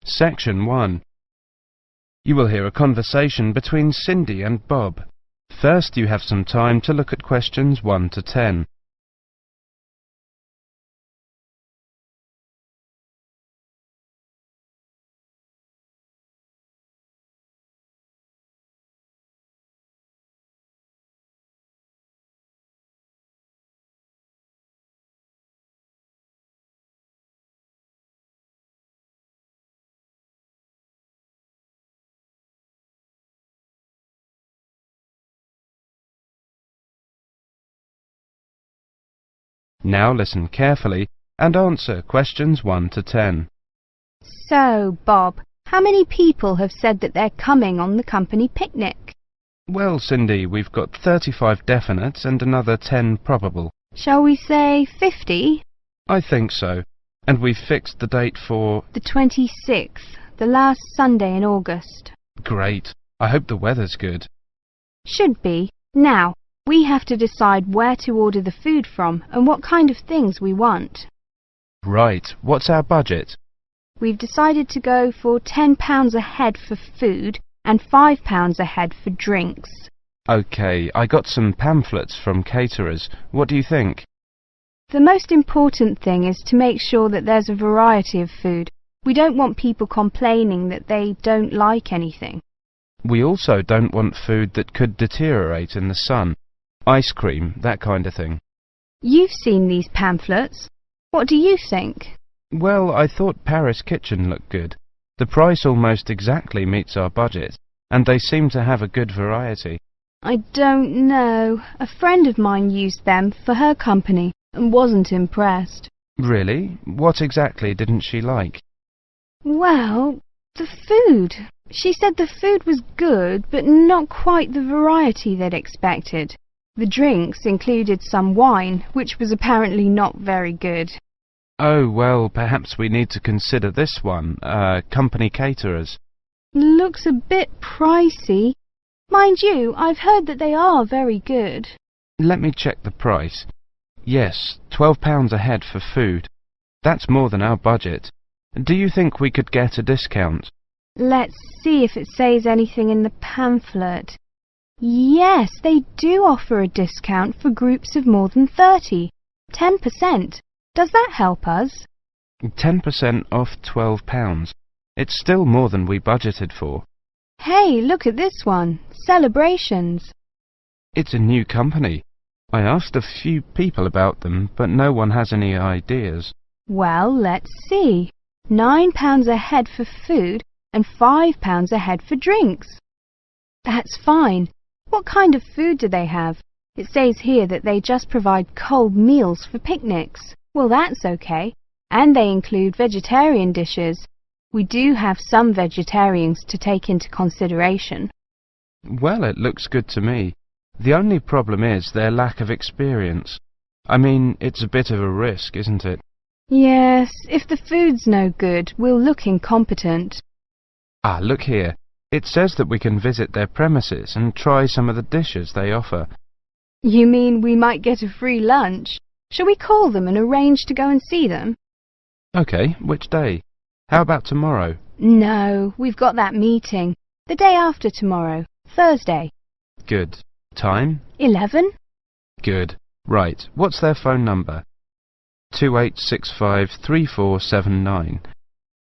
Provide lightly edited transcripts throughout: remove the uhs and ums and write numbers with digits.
Section 1. You will hear a conversation between Cindy and Bob. First, you have some time to look at questions 1 to 10. Now listen carefully and answer questions 1 to 10. So, Bob, how many people have said that they're coming on the company picnic? Well, Cindy, we've got 35 definites and another 10 probable. Shall we say 50? I think so. And we've fixed the date for... The 26th, the last Sunday in August. Great. I hope the weather's good. Should be. Now, we have to decide where to order the food from and what kind of things we want. Right. What's our budget? We've decided to go for £10 a head for food and £5 a head for drinks. OK, I got some pamphlets from caterers. What do you think? The most important thing is to make sure that there's a variety of food. We don't want people complaining that they don't like anything. We also don't want food that could deteriorate in the sun. Ice cream, that kind of thing. You've seen these pamphlets. What do you think? Well, I thought Paris Kitchen looked good. The price almost exactly meets our budget, and they seem to have a good variety. I don't know. A friend of mine used them for her company and wasn't impressed. Really? What exactly didn't she like? Well, the food. She said the food was good, but not quite the variety they'd expected. The drinks included some wine, which was apparently not very good. Oh, well, perhaps we need to consider this one, company caterers. Looks a bit pricey. Mind you, I've heard that they are very good. Let me check the price. Yes, £12 a head for food. That's more than our budget. Do you think we could get a discount? Let's see if it says anything in the pamphlet. Yes, they do offer a discount for groups of more than 30. 10%. Does that help us? 10% off £12. It's still more than we budgeted for. Hey, look at this one. Celebrations. It's a new company. I asked a few people about them, but no one has any ideas. Well, let's see. £9 a head for food and £5 a head for drinks. That's fine. What kind of food do they have? It says here that they just provide cold meals for picnics. Well, that's okay. And they include vegetarian dishes. We do have some vegetarians to take into consideration. Well, it looks good to me. The only problem is their lack of experience. I mean, it's a bit of a risk, isn't it? Yes, if the food's no good, we'll look incompetent. Ah, look here. It says that we can visit their premises and try some of the dishes they offer. You mean we might get a free lunch? Shall we call them and arrange to go and see them? OK, which day? How about tomorrow? No, we've got that meeting. The day after tomorrow, Thursday. Good. Time? 11? Good. Right. What's their phone number? 28653479.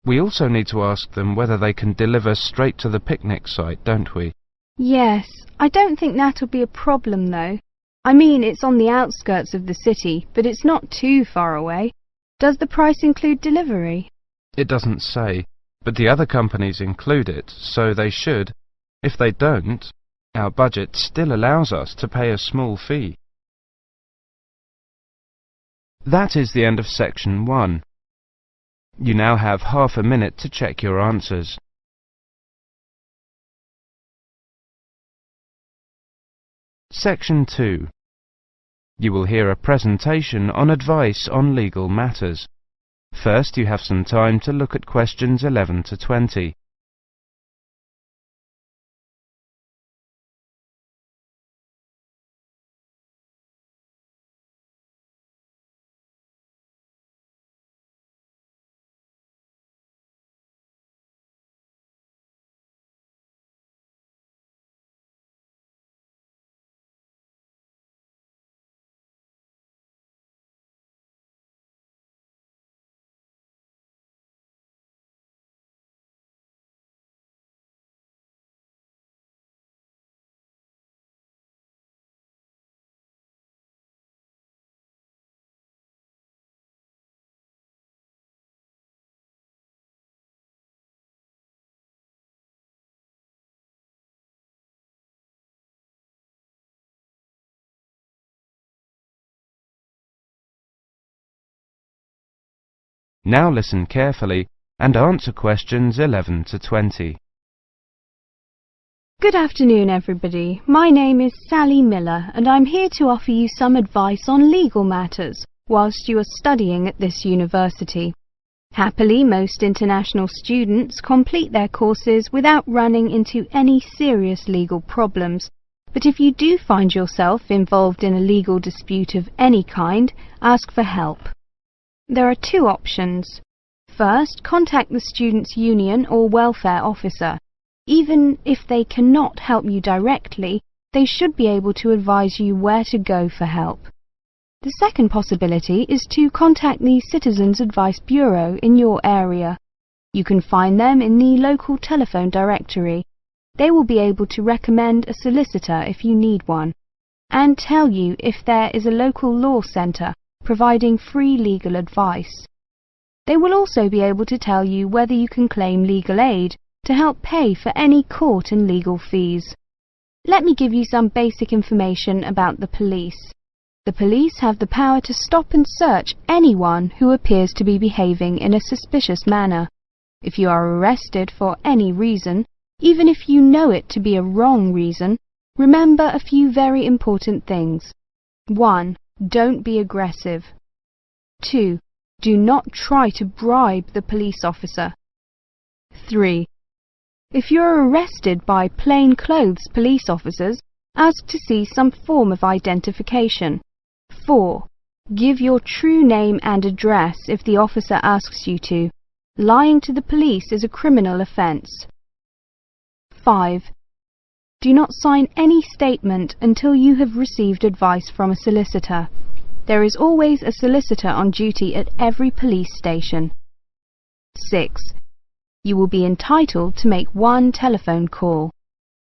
We also need to ask them whether they can deliver straight to the picnic site, don't we? Yes, I don't think that'll be a problem though. I mean, it's on the outskirts of the city, but it's not too far away. Does the price include delivery? It doesn't say, but the other companies include it, so they should. If they don't, our budget still allows us to pay a small fee. That is the end of section 1. You now have half a minute to check your answers. Section 2. You will hear a presentation on advice on legal matters. First, you have some time to look at questions 11 to 20. Now listen carefully and answer questions 11 to 20. Good afternoon, everybody. My name is Sally Miller, and I'm here to offer you some advice on legal matters whilst you are studying at this university. Happily, most international students complete their courses without running into any serious legal problems. But if you do find yourself involved in a legal dispute of any kind, ask for help. There are two options. First, contact the students' union or welfare officer. Even if they cannot help you directly, they should be able to advise you where to go for help. The second possibility is to contact the Citizens Advice Bureau in your area. You can find them in the local telephone directory. They will be able to recommend a solicitor if you need one, and tell you if there is a local law centre providing free legal advice. They will also be able to tell you whether you can claim legal aid to help pay for any court and legal fees. Let me give you some basic information about the police. The police have the power to stop and search anyone who appears to be behaving in a suspicious manner. If you are arrested for any reason, even if you know it to be a wrong reason, remember a few very important things. 1. Don't be aggressive. 2. Do not try to bribe the police officer. 3. If you are arrested by plainclothes police officers, ask to see some form of identification. 4. Give your true name and address if the officer asks you to. Lying to the police is a criminal offence. 5. Do not sign any statement until you have received advice from a solicitor. There is always a solicitor on duty at every police station. 6. You will be entitled to make one telephone call.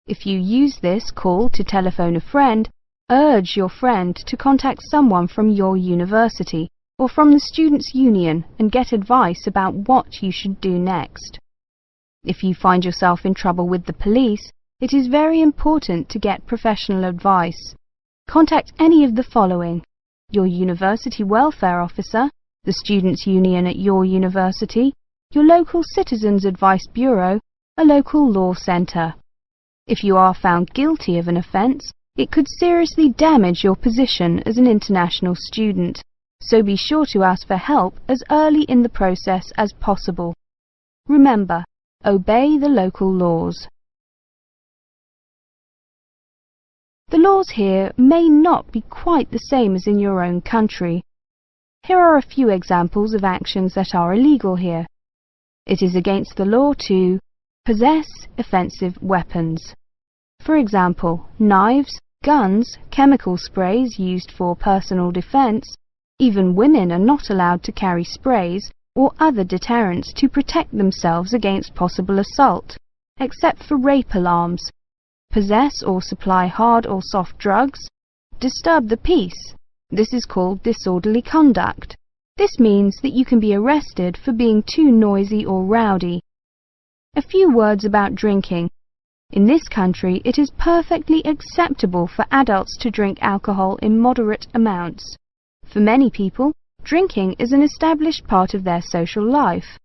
If you use this call to telephone a friend, urge your friend to contact someone from your university or from the students' union and get advice about what you should do next. If you find yourself in trouble with the police, it is very important to get professional advice. Contact any of the following: your university welfare officer, the students' union at your university, your local Citizens Advice Bureau, a local law centre. If you are found guilty of an offence, it could seriously damage your position as an international student, so be sure to ask for help as early in the process as possible. Remember, obey the local laws. The laws here may not be quite the same as in your own country. Here are a few examples of actions that are illegal here. It is against the law to possess offensive weapons. For example, knives, guns, chemical sprays used for personal defense. Even women are not allowed to carry sprays or other deterrents to protect themselves against possible assault, except for rape alarms. Possess or supply hard or soft drugs. Disturb the peace. This is called disorderly conduct. This means that you can be arrested for being too noisy or rowdy. A few words about drinking. In this country, it is perfectly acceptable for adults to drink alcohol in moderate amounts. For many people, drinking is an established part of their social life.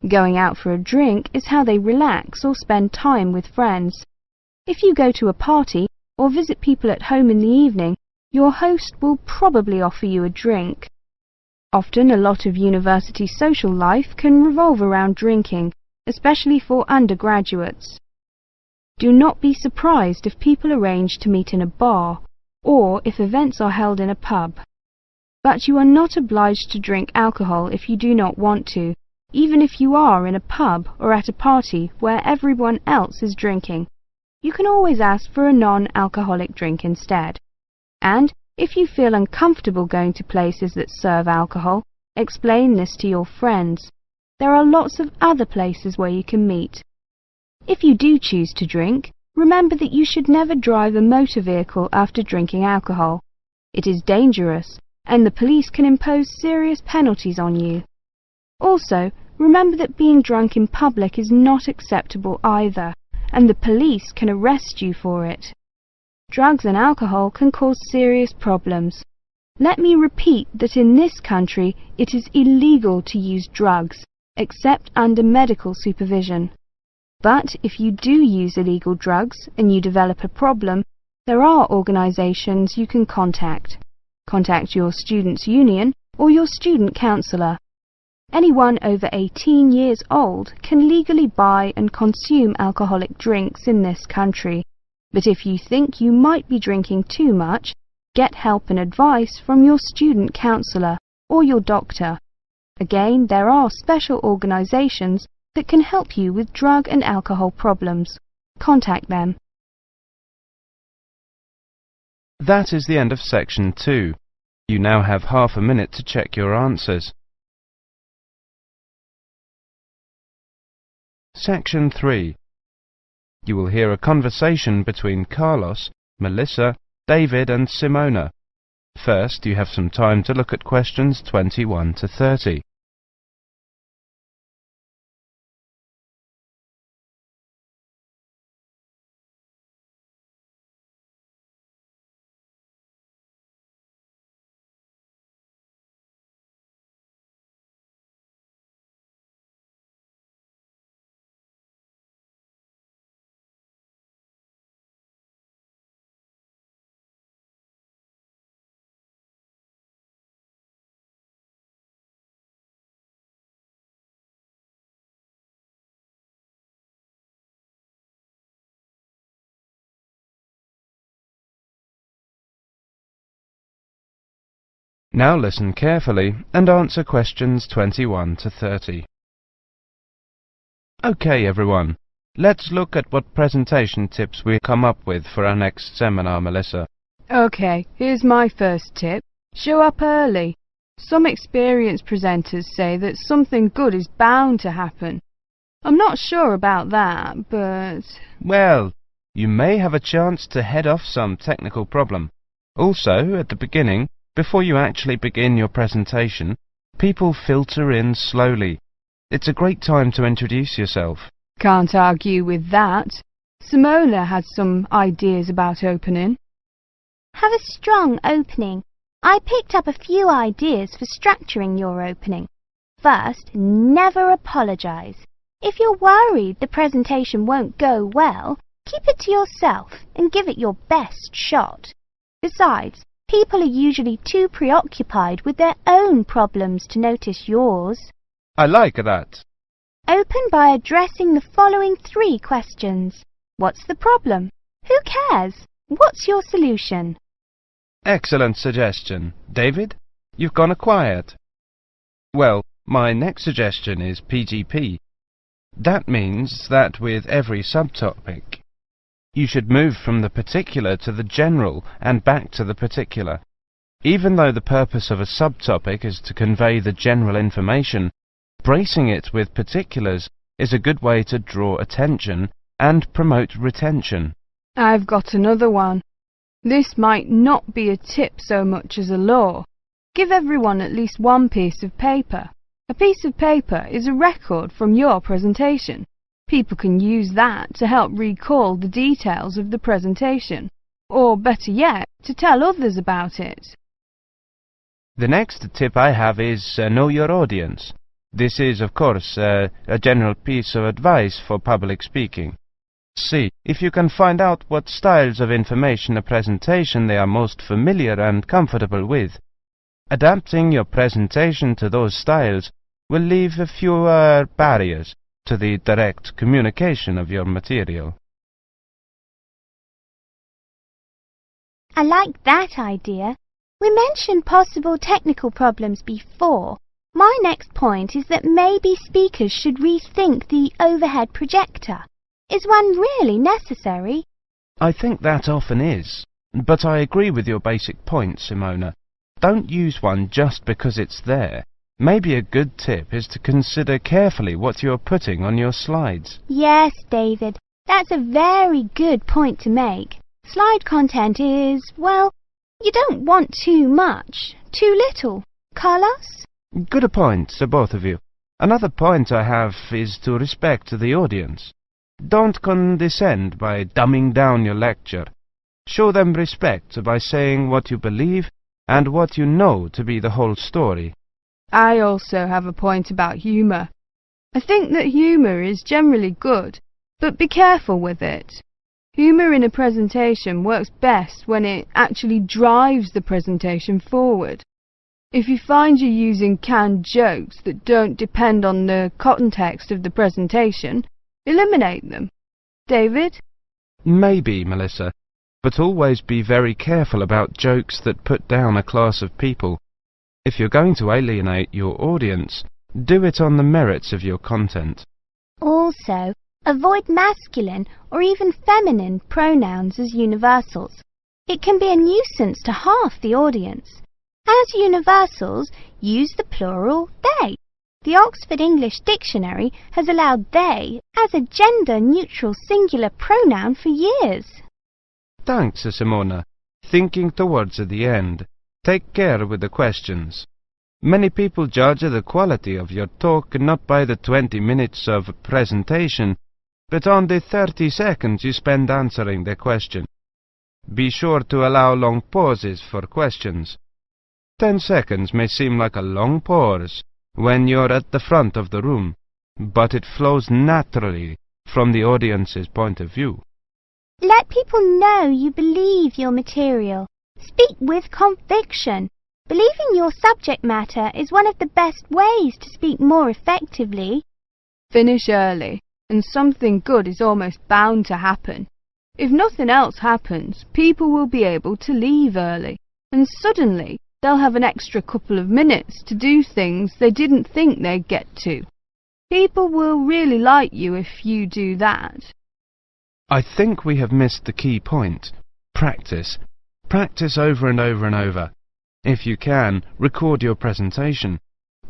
Going out for a drink is how they relax or spend time with friends. If you go to a party or visit people at home in the evening, your host will probably offer you a drink. Often a lot of university social life can revolve around drinking, especially for undergraduates. Do not be surprised if people arrange to meet in a bar, or if events are held in a pub. But you are not obliged to drink alcohol if you do not want to, even if you are in a pub or at a party where everyone else is drinking. You can always ask for a non-alcoholic drink instead. And if you feel uncomfortable going to places that serve alcohol, explain this to your friends. There are lots of other places where you can meet. If you do choose to drink, remember that you should never drive a motor vehicle after drinking alcohol. It is dangerous, and the police can impose serious penalties on you. Also, remember that being drunk in public is not acceptable either, and the police can arrest you for it. Drugs and alcohol can cause serious problems. Let me repeat that in this country it is illegal to use drugs, except under medical supervision. But if you do use illegal drugs and you develop a problem, there are organisations you can contact. Contact your students' union or your student counsellor. Anyone over 18 years old can legally buy and consume alcoholic drinks in this country, but if you think you might be drinking too much, get help and advice from your student counsellor or your doctor. Again, there are special organisations that can help you with drug and alcohol problems. Contact them. That is the end of section 2. You now have half a minute to check your answers. Section 3. You will hear a conversation between Carlos, Melissa, David and Simona. First, you have some time to look at questions 21 to 30. Now listen carefully and answer questions 21 to 30. Okay, everyone. Let's look at what presentation tips we come up with for our next seminar, Melissa. Okay, here's my first tip. Show up early. Some experienced presenters say that something good is bound to happen. I'm not sure about that, but... Well, you may have a chance to head off some technical problem. Also, at the beginning, before you actually begin your presentation, people filter in slowly. It's a great time to introduce yourself. Can't argue with that. Simona had some ideas about opening. Have a strong opening. I picked up a few ideas for structuring your opening. First, never apologise. If you're worried the presentation won't go well, keep it to yourself and give it your best shot. Besides, people are usually too preoccupied with their own problems to notice yours. I like that. Open by addressing the following 3 questions. What's the problem? Who cares? What's your solution? Excellent suggestion. David, you've gone quiet. Well, my next suggestion is PGP. That means that with every subtopic, you should move from the particular to the general and back to the particular. Even though the purpose of a subtopic is to convey the general information, bracing it with particulars is a good way to draw attention and promote retention. I've got another one. This might not be a tip so much as a law. Give everyone at least one piece of paper. A piece of paper is a record from your presentation. People can use that to help recall the details of the presentation, or better yet, to tell others about it. The next tip I have is know your audience. This is, of course, a general piece of advice for public speaking. See if you can find out what styles of information a presentation they are most familiar and comfortable with. Adapting your presentation to those styles will leave fewer barriers to the direct communication of your material. I like that idea. We mentioned possible technical problems before. My next point is that maybe speakers should rethink the overhead projector. Is one really necessary? I think that often is, but I agree with your basic point, Simona. Don't use one just because it's there. Maybe a good tip is to consider carefully what you're putting on your slides. Yes, David, that's a very good point to make. Slide content is, well, you don't want too much, too little. Carlos? Good point, both of you. Another point I have is to respect the audience. Don't condescend by dumbing down your lecture. Show them respect by saying what you believe and what you know to be the whole story. I also have a point about humour. I think that humour is generally good, but be careful with it. Humour in a presentation works best when it actually drives the presentation forward. If you find you're using canned jokes that don't depend on the context of the presentation, eliminate them. David? Maybe, Melissa, but always be very careful about jokes that put down a class of people. If you're going to alienate your audience, do it on the merits of your content. Also, avoid masculine or even feminine pronouns as universals. It can be a nuisance to half the audience. As universals, use the plural they. The Oxford English Dictionary has allowed they as a gender-neutral singular pronoun for years. Thanks, Simona. Thinking towards the end. Take care with the questions. Many people judge the quality of your talk not by the 20 minutes of presentation, but on the 30 seconds you spend answering the question. Be sure to allow long pauses for questions. 10 seconds may seem like a long pause when you're at the front of the room, but it flows naturally from the audience's point of view. Let people know you believe your material. Speak with conviction. Believing your subject matter is one of the best ways to speak more effectively. Finish early, and something good is almost bound to happen. If nothing else happens, people will be able to leave early, and suddenly they'll have an extra couple of minutes to do things they didn't think they'd get to. People will really like you if you do that. I think we have missed the key point. Practice. Practice over and over and over. If you can, record your presentation.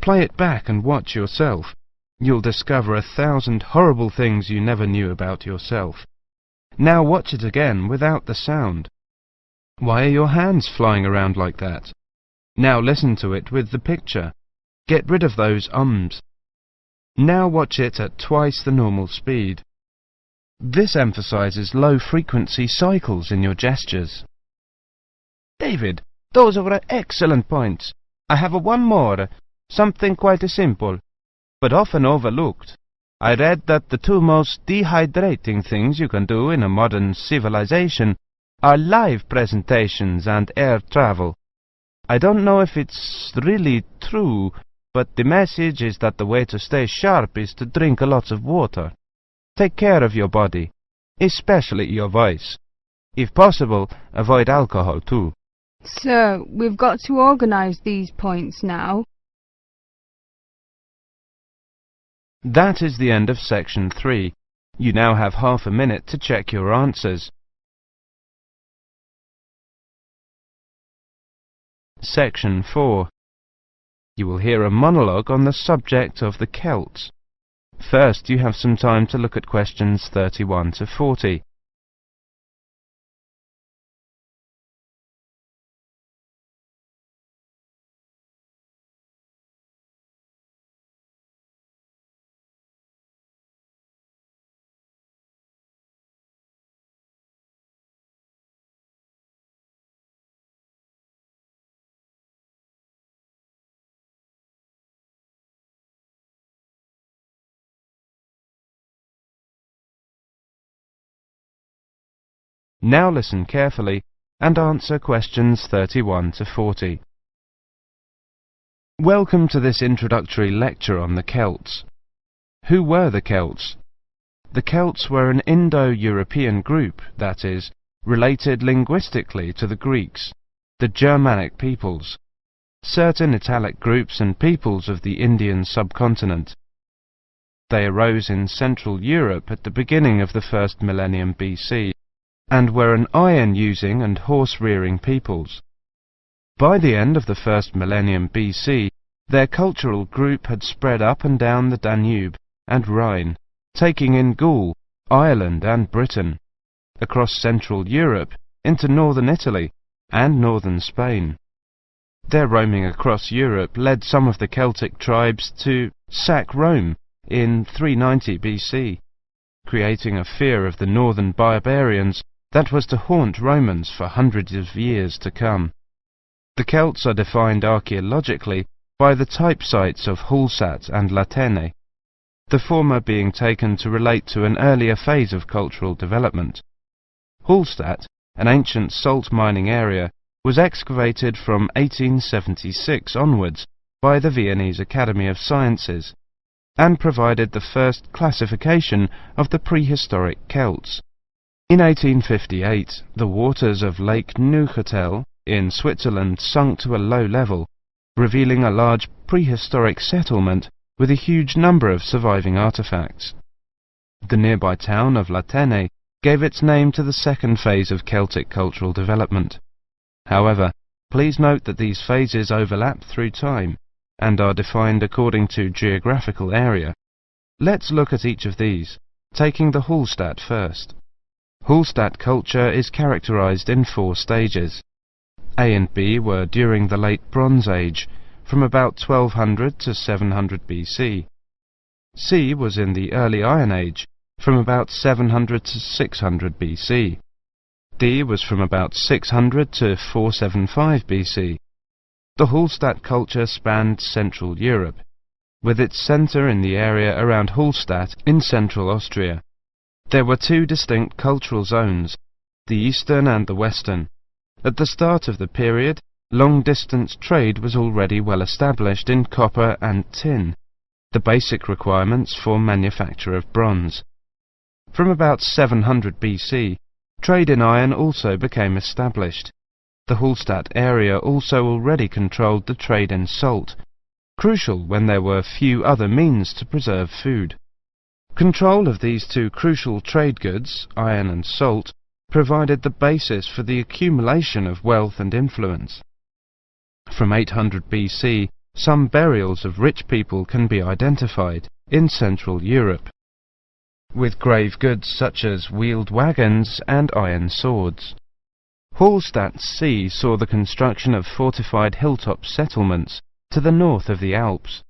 Play it back and watch yourself. You'll discover 1,000 horrible things you never knew about yourself. Now watch it again without the sound. Why are your hands flying around like that? Now listen to it with the picture. Get rid of those ums. Now watch it at twice the normal speed. This emphasizes low-frequency cycles in your gestures. David, those were excellent points. I have one more, something quite simple, but often overlooked. I read that the two most dehydrating things you can do in a modern civilization are live presentations and air travel. I don't know if it's really true, but the message is that the way to stay sharp is to drink lots of water. Take care of your body, especially your voice. If possible, avoid alcohol too. So, we've got to organise these points now. That is the end of section 3. You now have half a minute to check your answers. Section 4. You will hear a monologue on the subject of the Celts. First, you have some time to look at questions 31 to 40. Now listen carefully and answer questions 31 to 40. Welcome to this introductory lecture on the Celts. Who were the Celts? The Celts were an Indo-European group, that is, related linguistically to the Greeks, the Germanic peoples, certain Italic groups and peoples of the Indian subcontinent. They arose in Central Europe at the beginning of the first millennium BC, and were an iron-using and horse-rearing peoples. By the end of the first millennium BC, their cultural group had spread up and down the Danube and Rhine, taking in Gaul, Ireland and Britain, across Central Europe into northern Italy and northern Spain. Their roaming across Europe led some of the Celtic tribes to sack Rome in 390 BC, creating a fear of the northern barbarians that was to haunt Romans for hundreds of years to come. The Celts are defined archaeologically by the type sites of Hallstatt and Latene, the former being taken to relate to an earlier phase of cultural development. Hallstatt, an ancient salt mining area, was excavated from 1876 onwards by the Viennese Academy of Sciences, and provided the first classification of the prehistoric Celts. In 1858, the waters of Lake Neuchâtel in Switzerland sunk to a low level, revealing a large prehistoric settlement with a huge number of surviving artifacts. The nearby town of Latene gave its name to the second phase of Celtic cultural development. However, please note that these phases overlap through time and are defined according to geographical area. Let's look at each of these, taking the Hallstatt first. Hallstatt culture is characterized in 4 stages. A and B were during the Late Bronze Age, from about 1200 to 700 BC. C was in the Early Iron Age, from about 700 to 600 BC. D was from about 600 to 475 BC. The Hallstatt culture spanned Central Europe, with its centre in the area around Hallstatt in central Austria. There were 2 distinct cultural zones, the eastern and the western. At the start of the period, long-distance trade was already well established in copper and tin, the basic requirements for manufacture of bronze. From about 700 BC, trade in iron also became established. The Hallstatt area also already controlled the trade in salt, crucial when there were few other means to preserve food. Control of these 2 crucial trade goods, iron and salt, provided the basis for the accumulation of wealth and influence. From 800 BC, some burials of rich people can be identified in Central Europe, with grave goods such as wheeled wagons and iron swords. Hallstatt C saw the construction of fortified hilltop settlements to the north of the Alps.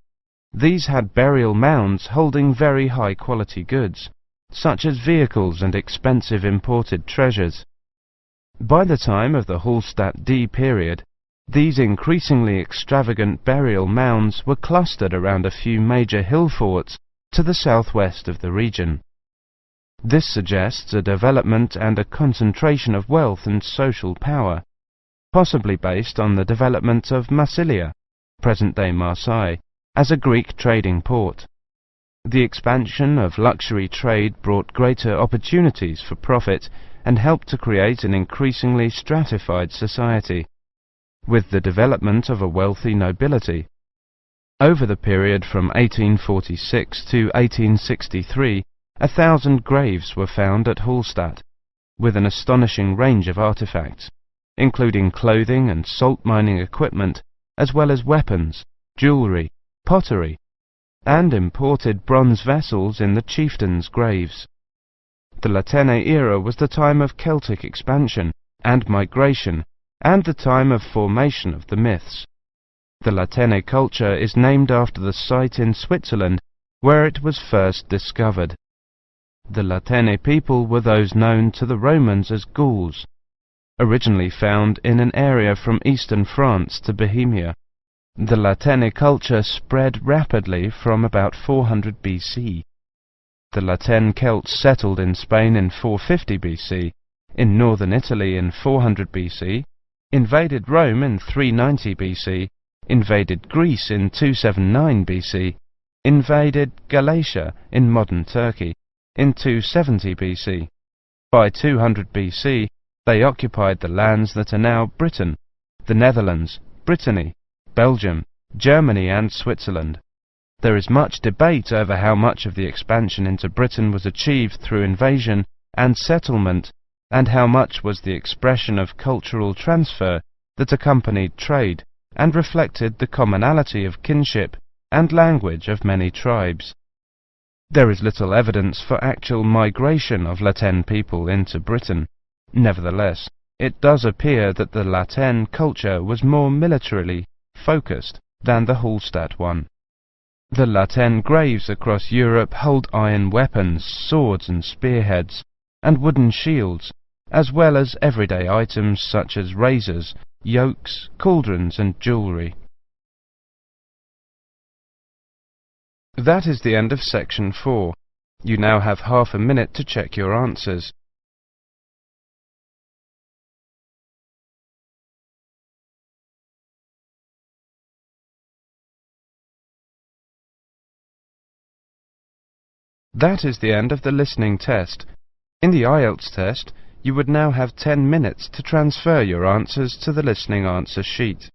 These had burial mounds holding very high-quality goods, such as vehicles and expensive imported treasures. By the time of the Hallstatt D period, these increasingly extravagant burial mounds were clustered around a few major hill forts to the southwest of the region. This suggests a development and a concentration of wealth and social power, possibly based on the development of Massilia, present-day Marseille, as a Greek trading port. The expansion of luxury trade brought greater opportunities for profit and helped to create an increasingly stratified society, with the development of a wealthy nobility. Over the period from 1846 to 1863, 1,000 graves were found at Hallstatt, with an astonishing range of artifacts, including clothing and salt mining equipment, as well as weapons, jewellery, pottery, and imported bronze vessels in the chieftains' graves. The Latene era was the time of Celtic expansion and migration, and the time of formation of the myths. The Latene culture is named after the site in Switzerland where it was first discovered. The Latene people were those known to the Romans as Gauls, originally found in an area from eastern France to Bohemia. The Latene culture spread rapidly from about 400 BC. The Latene Celts settled in Spain in 450 BC, in northern Italy in 400 BC, invaded Rome in 390 BC, invaded Greece in 279 BC, invaded Galatia in modern Turkey in 270 BC. By 200 BC, they occupied the lands that are now Britain, the Netherlands, Brittany, Belgium, Germany and Switzerland. There is much debate over how much of the expansion into Britain was achieved through invasion and settlement, and how much was the expression of cultural transfer that accompanied trade and reflected the commonality of kinship and language of many tribes. There is little evidence for actual migration of Latene people into Britain. Nevertheless, it does appear that the Latene culture was more militarily focused than the Hallstatt one. The Latene graves across Europe hold iron weapons, swords and spearheads, and wooden shields, as well as everyday items such as razors, yolks, cauldrons and jewellery. That is the end of section 4. You now have half a minute to check your answers. That is the end of the listening test. In the Ielts test, you would now have 10 minutes to transfer your answers to the listening answer sheet.